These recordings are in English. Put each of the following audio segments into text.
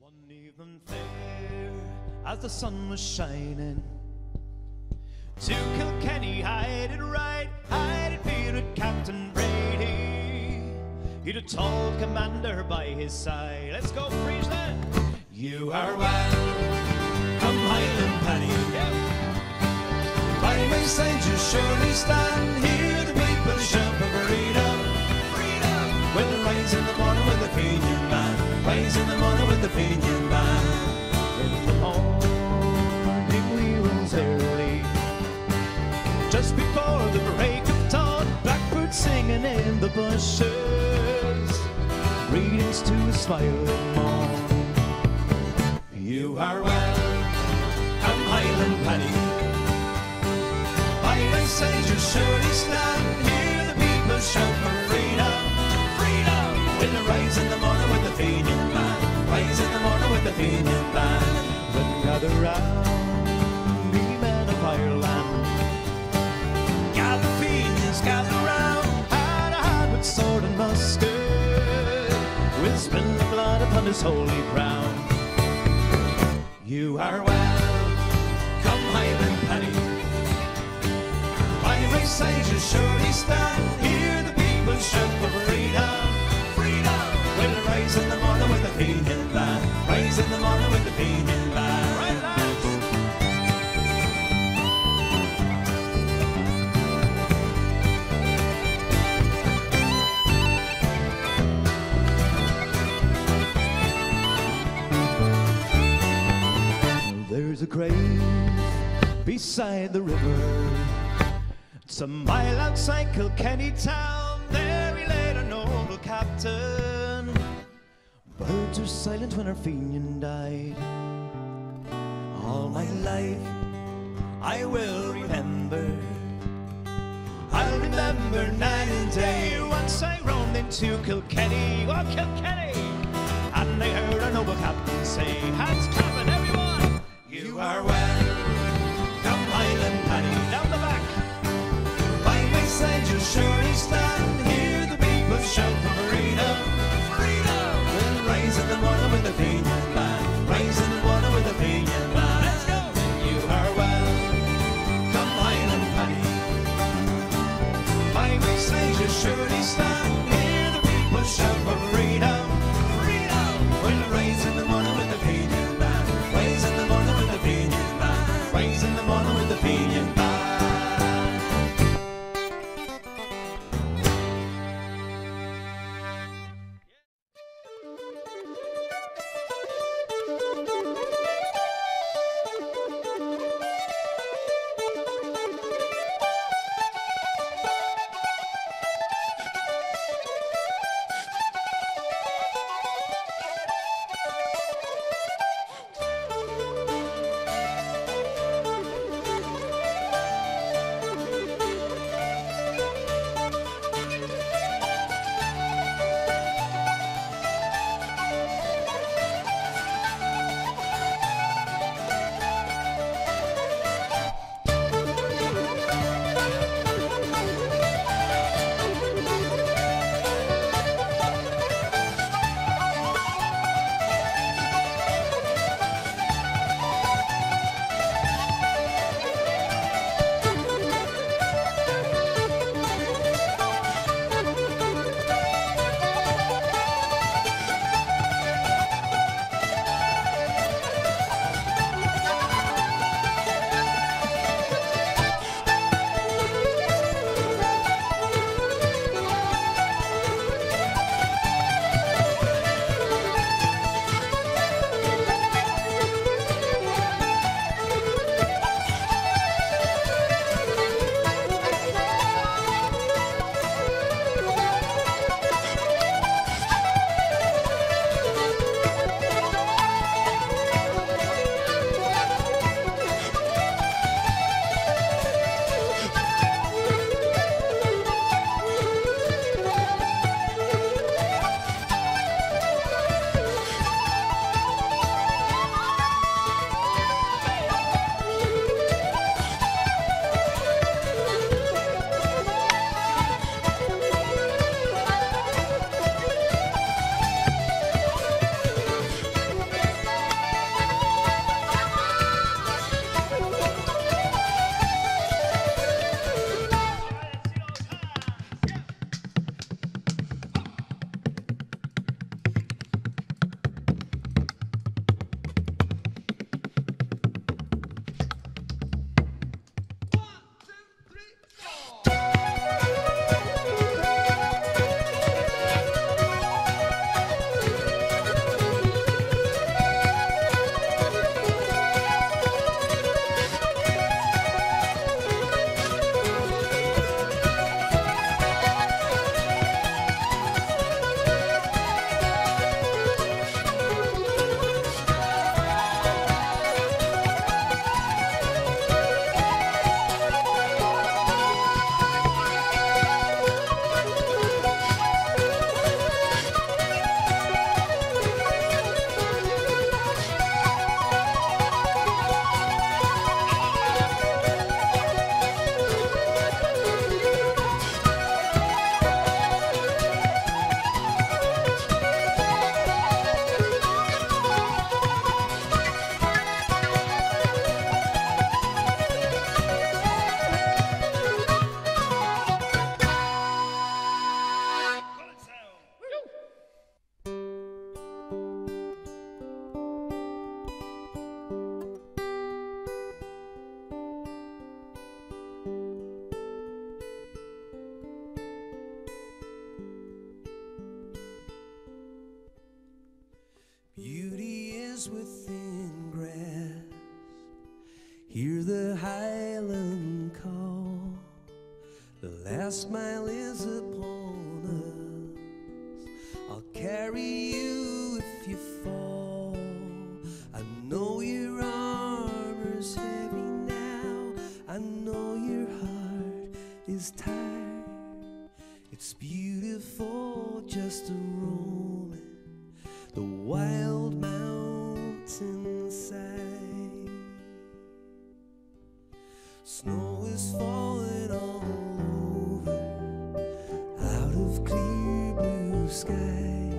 One evening fair, as the sun was shining, to Kilkenny I'd ride, I'd bearded Captain Brady. He'd a tall commander by his side. Let's go, Friesland! You are welcome, Highland Penny. Yep. By my side you surely stand, hear the people shout for freedom. Freedom! We'll rise in the morning with the Fenian band. Rise in the morning with the Fenian band. In the morning we rose early, just before the break of dawn, blackbird singing in the bushes, greetings to a smiling morn. You are welcome, Highland Penny. By my side you surely stand, hear the people shout for freedom. Freedom! We'll rise in the morning with the Fenian band. Rise in the morning with the Fenian band. Then gather round, me men of Ireland. Gather Fenians, gather round, hand to hand with sword and musket. We'll spill the blood upon this holy ground. You are welcome, Highland Penny. By my side you surely stand, hear the people shout for freedom. Freedom! We'll rise in the morning with the Fenian band. Rise in the morning with the Fenian band. Right, lads! There's a grave beside the river, it's a mile outside Kilkenny town. There he laid a noble captain. Birds are silent when our Fenian died. All my life I will remember. I'll remember night and day. Once I roamed into Kilkenny, oh Kilkenny, and I heard a noble captain say, hands clapping everyone. You are welcome, Highland Penny. Down the back. By my side you'll surely stand, hear the people shout for freedom. Freedom! We'll rise in the morning with the Fenian band. Rise in the morning with the Fenian band. Let's go! You are welcome, Highland Penny. By my side you'll surely stand, hear the people shout for freedom. Beauty is within grasp. Hear the highland call. The last mile is upon us. I'll carry you if you fall. I know your armor's heavy now. I know your heart is tired. It's beautiful just a roaming the wild mountainside. Snow is falling all over, out of clear blue sky.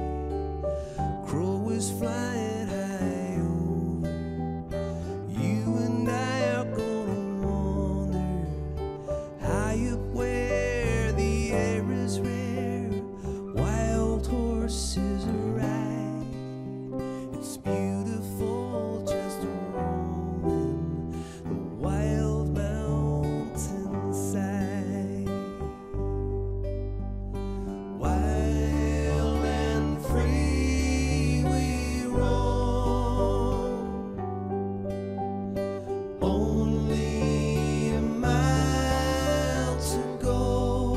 Crow is flying high over. You and I are gonna wander high up where the air is rare. Wild horses ride. It's beautiful just roaming the wild mountainside. Wild and free we roam, only a mile to go.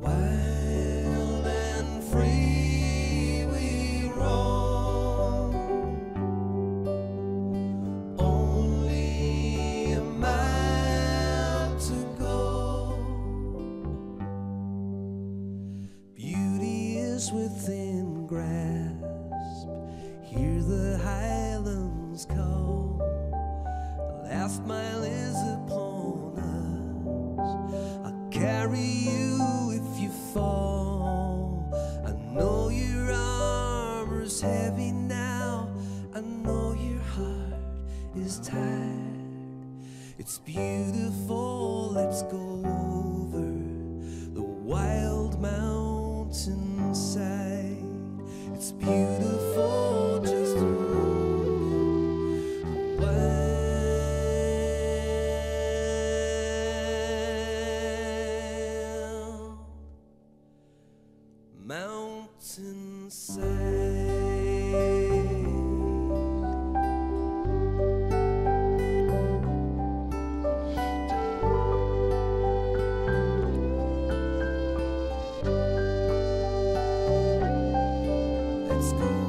Wild and free we roam, only a mile to go. Beauty is within grasp. Hear the highlands call. The last mile is upon us. I'll carry you if you fall. I know your armor's heavy now. I know your heart is tired. It's beautiful, let's go over the wild mountainside. It's beautiful just a roaming the wild mountainside. Let's go.